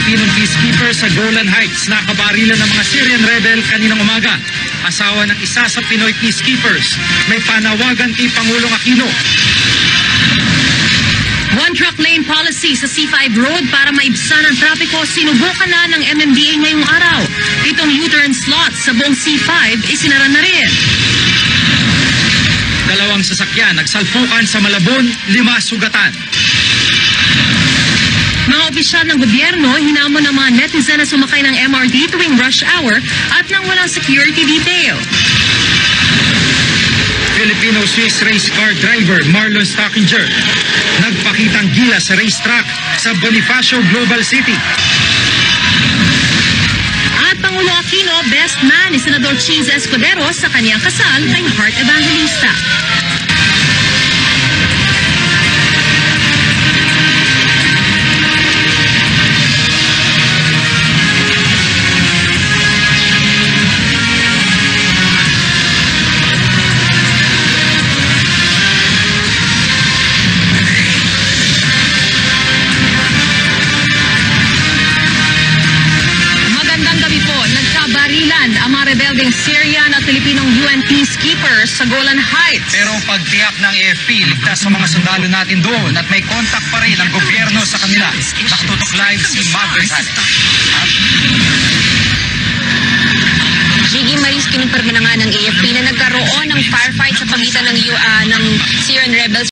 Filipinong peacekeeper sa Golan Heights na kabarilan ng mga Syrian rebel kaninang umaga. Asawa ng isa sa Pinoy peacekeepers. May panawagan kay Pangulong Aquino. One-truck lane policy sa C5 Road para maibsan ang trapiko sinubukan na ng MMDA ngayong araw. Itong U-turn slots sa buong C5 isinara na rin. Dalawang sasakyan nagsalpukan sa Malabon, 5 sugatan. Mga opisyal ng gobyerno hinamon ng mga netizen na sumakay ng MRT tuwing rush hour at nang walang security detail. Filipino-Swiss race car driver Marlon Stockinger nagpakitang gila sa racetrack sa Bonifacio Global City. At Pangulo Aquino, best man ni Senador Cheese Escudero sa kaniyang kasal kay Heart Evangelista. Barilan ang mga rebelding Syrian at Pilipinong UN peacekeepers sa Golan Heights. Pero pagtiyak ng AFP, ligtas sa mga sundalo natin doon at may kontak pa rin ang gobyerno sa kanila. Nakatutok live si Margaret. Gigi Maris, kinumpirma na nga ng AFP na nagkaroon ng firefight sa pagitan ng Syrian rebels